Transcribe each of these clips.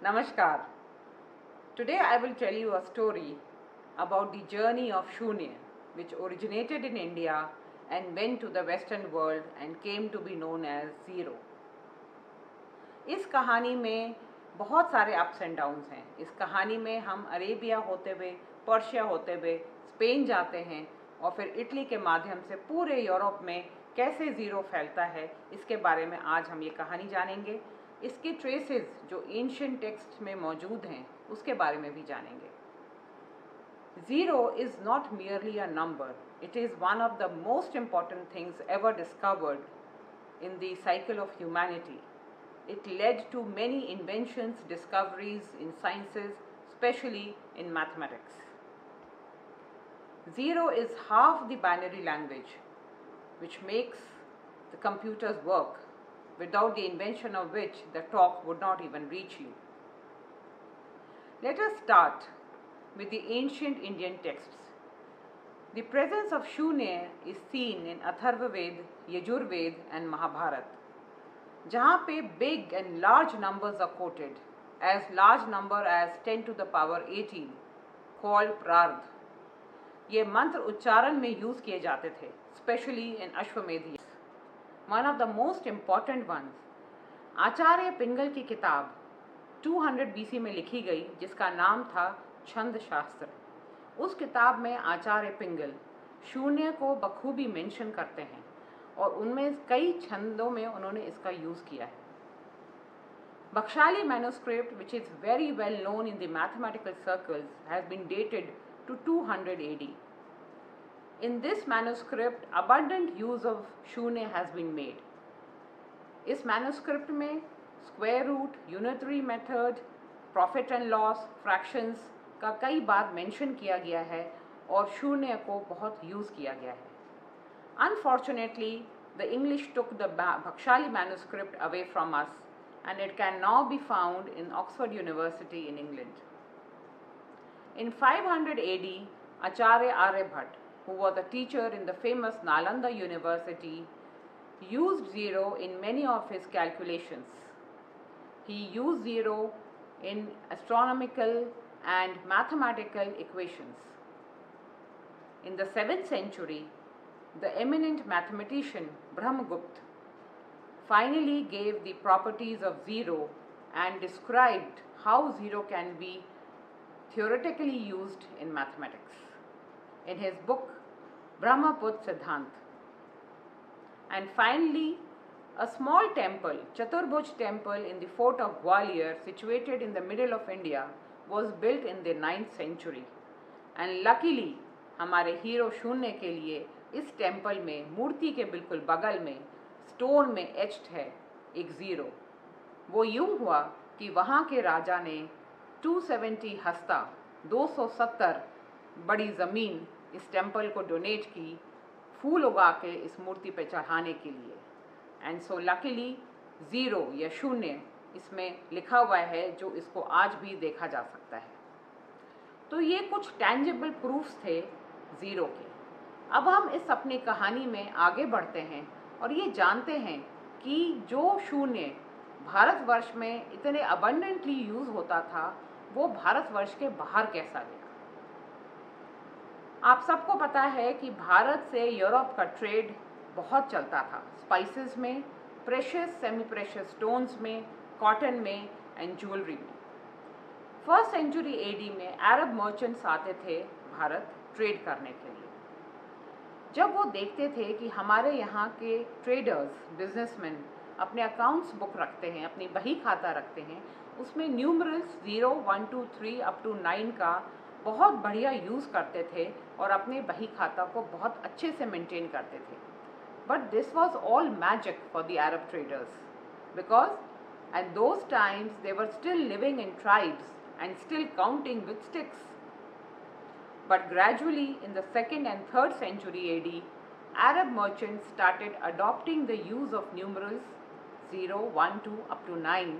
Namaskar. Today I will tell you a story about the journey of Shunya, which originated in India and went to the Western world and came to be known as Zero. इस कहानी में बहुत सारे ups and downs हैं। इस कहानी में हम अरेबिया होते हुए, पर्शिया होते हुए स्पेन जाते हैं और फिर इटली के माध्यम से पूरे यूरोप में कैसे ज़ीरो फैलता है, इसके बारे में आज हम ये कहानी जानेंगे। इसके ट्रेसेस जो एंशिएंट टेक्स्ट में मौजूद हैं उसके बारे में भी जानेंगे। Zero is not merely a number, it is one of the most important things ever discovered in the cycle of humanity. It led to many inventions, discoveries in sciences, especially in mathematics. Zero is half the binary language, which makes the computers work, without the invention of which the talk would not even reach you. Let us start with the ancient Indian texts. The presence of Shunya is seen in Atharva Ved, Yajurved and Mahabharata, जहाँ पे big and large numbers are quoted, as large number as 10 to the power 18, called प्रार्ध. ये मंत्र उच्चारण में use किए जाते थे, especially in अश्वमेध. One of the most important ones, आचार्य पिंगल की किताब 200 BC में लिखी गई, जिसका नाम था छंद शास्त्र. उस किताब में आचार्य पिंगल शून्य को बखूबी मेंशन करते हैं और उनमें कई छंदों में उन्होंने इसका यूज़ किया है. Bakshali manuscript, which is very well known in the mathematical circles, has been dated to 200 AD. In this manuscript, abundant use of शून्य has been made. इस manuscript में square root, unitary method, profit and loss, fractions का कई बार mention किया गया है और शून्य को बहुत यूज़ किया गया है. Unfortunately, the English took the Bakshali manuscript away from us, and it can now be found in Oxford University in England. In 500 AD, Acharya Aryabhat, who was a teacher in the famous Nalanda University, used zero in many of his calculations. He used zero in astronomical and mathematical equations. In the 7th century, the eminent mathematician Brahmagupta finally gave the properties of zero and described how zero can be theoretically used in mathematics in his book Brahmaput Siddhant. And finally, a small temple, Chaturbhuj temple in the fort of Gwalior, situated in the middle of India, was built in the 9th century. And luckily, हमारे hero शून्य के लिए इस temple में मूर्ति के बिल्कुल बगल में स्टोन में एच्ड है एक ज़ीरो. वो यूँ हुआ कि वहाँ के राजा ने 270 हस्ता 270 बड़ी ज़मीन इस टेम्पल को डोनेट की, फूल उगा के इस मूर्ति पे चढ़ाने के लिए. एंड सो लकीली ज़ीरो या शून्य इसमें लिखा हुआ है, जो इसको आज भी देखा जा सकता है. तो ये कुछ टैंजिबल प्रूफ्स थे ज़ीरो के. अब हम इस अपनी कहानी में आगे बढ़ते हैं और ये जानते हैं कि जो शून्य भारतवर्ष में इतने अबंडेंटली यूज़ होता था, वो भारतवर्ष के बाहर कैसा गया. आप सबको पता है कि भारत से यूरोप का ट्रेड बहुत चलता था, स्पाइसेस में, प्रेशियस सेमी प्रेशियस स्टोन्स में, कॉटन में एंड ज्वेलरी में. 1st century AD में अरब मर्चेंट्स आते थे भारत ट्रेड करने के लिए. जब वो देखते थे कि हमारे यहाँ के ट्रेडर्स, बिजनेसमैन अपने अकाउंट्स बुक रखते हैं, अपनी बही खाता रखते हैं, उसमें न्यूमरल्स 0, 1, 2, 3 अप टू 9 का बहुत बढ़िया यूज़ करते थे और अपने बही खाता को बहुत अच्छे से मेंटेन करते थे. But this was all magic for the Arab traders, because at those times they were still living in tribes and still counting with sticks. But gradually in the 2nd and 3rd century AD, Arab merchants started adopting the use of numerals 0, 1, 2 up to 9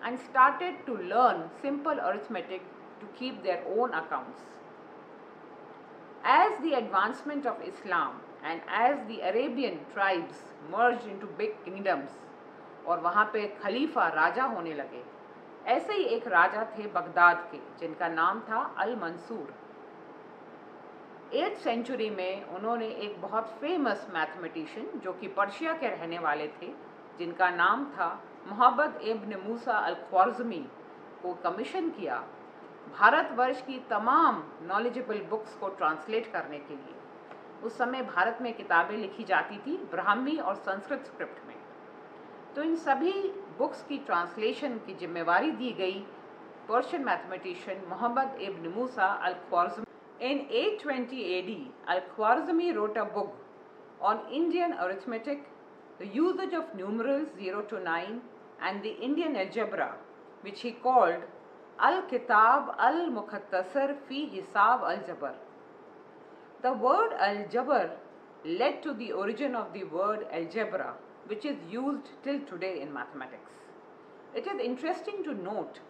and started to learn simple arithmetic to keep their own accounts. As the advancement of Islam and as the Arabian tribes merged into big kingdoms और वहाँ पे खलीफा राजा होने लगे, ऐसे ही एक राजा थे Baghdad के जिनका नाम था अल मंसूर। 8th सेंचुरी में उन्होंने एक बहुत फेमस मैथमेटिशियन जो कि पर्शिया के रहने वाले थे, जिनका नाम था मोहम्मद इब्न मूसा अल ख्वारिज़मी को कमीशन किया भारतवर्ष की तमाम नॉलेजेबल बुक्स को ट्रांसलेट करने के लिए। उस समय भारत में किताबें लिखी जाती थी ब्राह्मी और संस्कृत स्क्रिप्ट में। तो इन सभी बुक्स की ट्रांसलेशन की जिम्मेवारी दी गई Persian mathematician Muhammad ibn Musa al Khwarizmi. In 820 AD, Al-Khwarizmi wrote a book on Indian arithmetic, the usage of numerals 0 to 9, and the Indian algebra, which he called Al-Kitab al-Mukhtasar fi Hisab al-Jabr. The word al-Jabr led to the origin of the word algebra, which is used till today in mathematics. It is interesting to note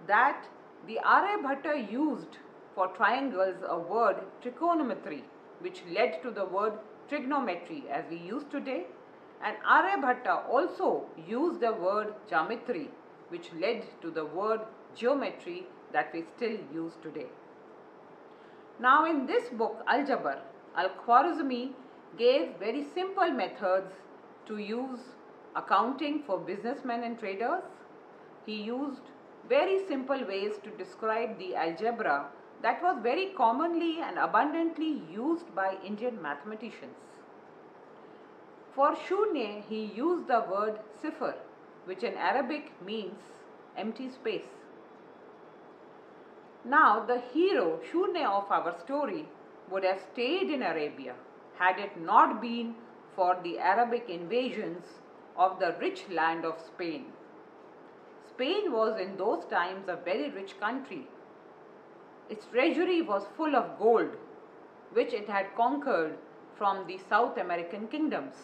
that the Aryabhatta used for triangles a word trigonometry, which led to the word trigonometry as we use today, and Aryabhatta also used the word geometry, which led to the word geometry that we still use today. Now in this book Al-Jabr, Al-Khwarizmi gave very simple methods to use accounting for businessmen and traders. He used very simple ways to describe the algebra that was very commonly and abundantly used by Indian mathematicians. For Shunya, he used the word sifr, which in Arabic means empty space. Now, the hero Shunya of our story would have stayed in Arabia had it not been for the Arabic invasions of the rich land of Spain. Spain was in those times a very rich country. Its treasury was full of gold, which it had conquered from the South American kingdoms.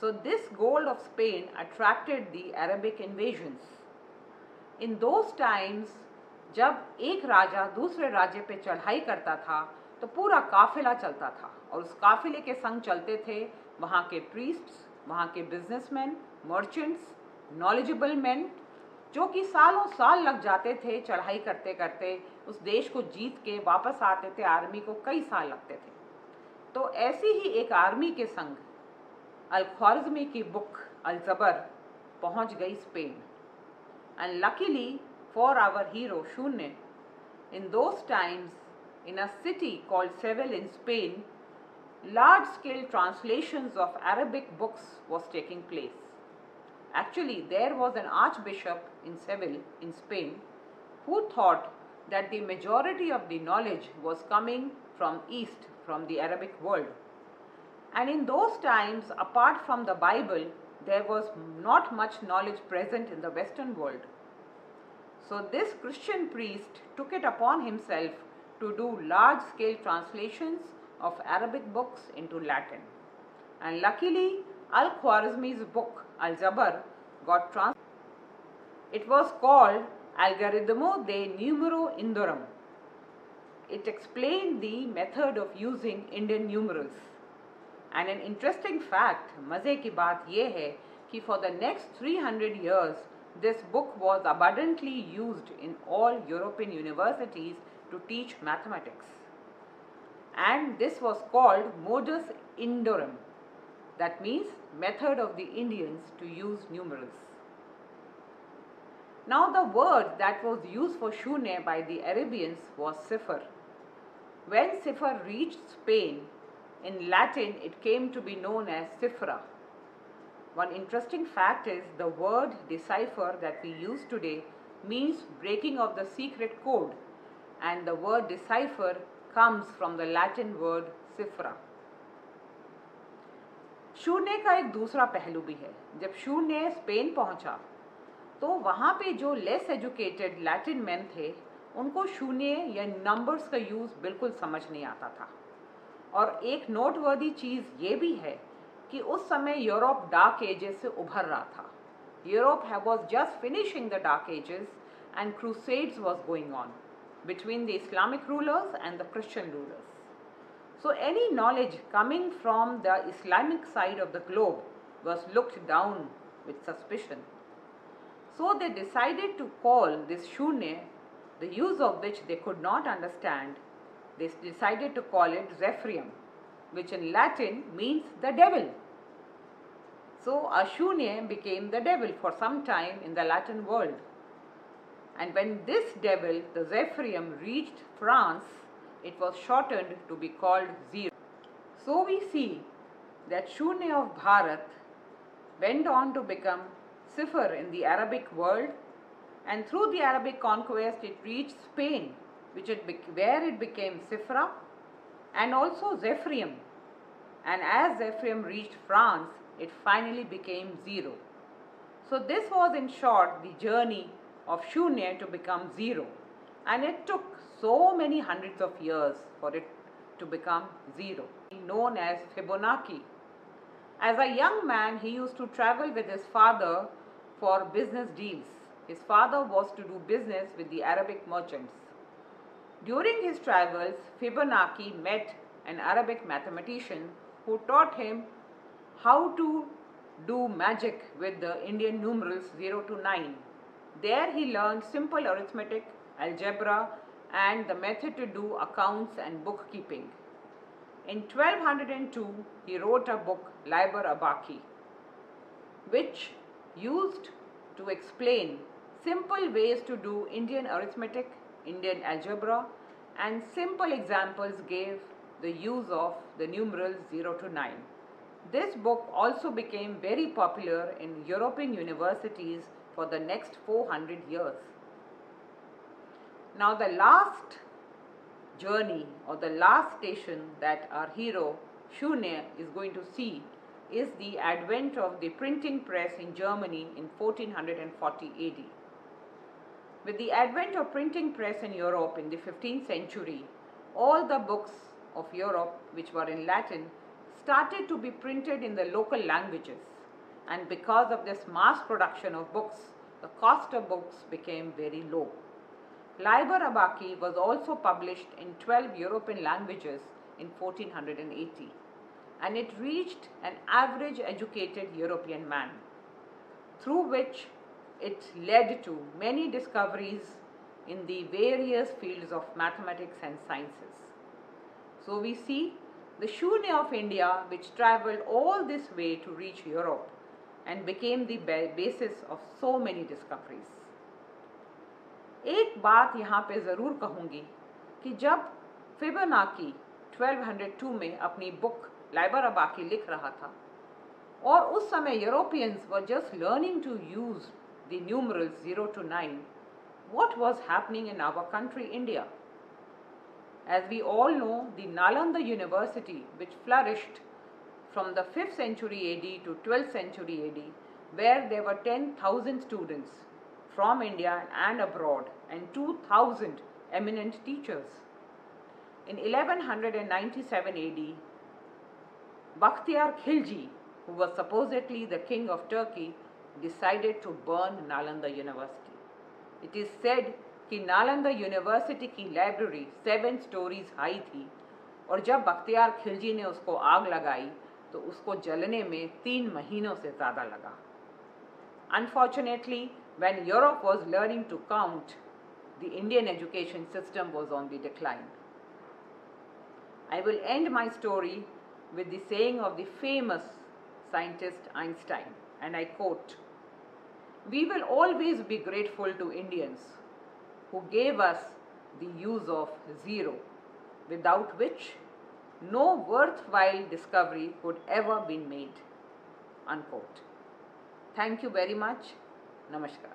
So this gold of Spain attracted the Arabic invasions. In those times, जब एक राजा दूसरे राज्य पे चढ़ाई करता था तो पूरा काफिला चलता था और उस काफिले के संग चलते थे वहाँ के प्रीस्ट्स, वहाँ के बिजनेसमैन, मर्चेंट्स, नॉलेजेबल मैन, जो कि सालों साल लग जाते थे चढ़ाई करते करते। उस देश को जीत के वापस आते थे आर्मी को कई साल लगते थे। तो ऐसी ही एक आर्मी के संग अल-ख्वारिज़मी की बुक अल-जबर पहुंच गई Spain. And luckily for our hero शून्य, in those times in a city called Seville in Spain, large scale translations of Arabic books was taking place. Actually, there was an archbishop in Seville, in Spain, who thought that the majority of the knowledge was coming from East, from the Arabic world. And in those times, apart from the Bible, there was not much knowledge present in the Western world. So this Christian priest took it upon himself to do large-scale translations of Arabic books into Latin. And luckily, Al-Khwarizmi's book, Al-Jabr, got translated. It was called Algoritmo de Numero Indorum. It explained the method of using Indian numerals. And an interesting fact, मज़े की बात ये है कि for the next 300 years, this book was abundantly used in all European universities to teach mathematics. And this was called Modus Indorum. That means method of the Indians to use numerals. Now the word that was used for Shunya by the Arabians was cipher. When cipher reached Spain, in Latin it came to be known as cifra. One interesting fact is the word decipher that we use today means breaking of the secret code, and the word decipher comes from the Latin word cifra. शून्य का एक दूसरा पहलू भी है। जब शून्य Spain पहुंचा तो वहाँ पे जो लेस एजुकेटेड लैटिन मैन थे उनको शून्य या नंबर्स का यूज़ बिल्कुल समझ नहीं आता था। और एक नोटवर्दी चीज़ ये भी है कि उस समय यूरोप डार्क एजेस से उभर रहा था। Europe was just finishing the dark ages and crusades was going on between the Islamic rulers and the Christian rulers. So any knowledge coming from the Islamic side of the globe was looked down with suspicion. So they decided to call this Shunya, the use of which they could not understand, they decided to call it Zephyrium, which in Latin means the devil. So a Shunya became the devil for some time in the Latin world. And when this devil, the Zephyrium, reached France, it was shortened to be called Zero. So we see that Shunya of Bharat went on to become Sifr in the Arabic world, and through the Arabic conquest it reached Spain, where it became Sifra and also Zephyrium. And as Zephyrium reached France, it finally became Zero. So this was in short the journey of Shunya to become Zero, and it took so many hundreds of years for it to become Zero, known as Fibonacci. As a young man, he used to travel with his father for business deals. His father was to do business with the Arabic merchants. During his travels, Fibonacci met an Arabic mathematician who taught him how to do magic with the Indian numerals 0 to 9. There he learned simple arithmetic, algebra, and the method to do accounts and bookkeeping. In 1202, he wrote a book, Liber Abaci, which used to explain simple ways to do Indian arithmetic, Indian algebra, and simple examples gave the use of the numerals 0 to 9. This book also became very popular in European universities for the next 400 years. Now the last journey or the last station that our hero Shunya is going to see is the advent of the printing press in Germany in 1440 AD. With the advent of printing press in Europe in the 15th century, all the books of Europe which were in Latin started to be printed in the local languages, and because of this mass production of books, the cost of books became very low. Liber Abaci was also published in 12 European languages in 1480, and it reached an average educated European man, through which it led to many discoveries in the various fields of mathematics and sciences. So we see the Shunya of India, which travelled all this way to reach Europe and became the basis of so many discoveries. एक बात यहाँ पे ज़रूर कहूँगी कि जब Fibonacci 1202 में अपनी बुक लाइबर अबाकी लिख रहा था और उस समय Europeans were just learning to use the numerals 0 to 9, what was happening in our country, India? As we all know, the Nalanda University, which flourished from the 5th century AD to 12th century AD, where there were 10,000 students from India and abroad and 2,000 eminent teachers. In 1197 AD, Bakhtiyar Khilji, who was supposedly the king of Turkey, decided to burn Nalanda University. It is said कि Nalanda university की library 7 stories high थी और जब बख्तियार खिलजी ने उसको आग लगाई तो उसको जलने में 3 महीनों से ज़्यादा लगा. Unfortunately, when Europe was learning to count, the Indian education system was on the decline. I will end my story with the saying of the famous scientist Einstein, and I quote, "We will always be grateful to Indians who gave us the use of 0, without which no worthwhile discovery could ever be made." Unquote. Thank you very much. Namaskar.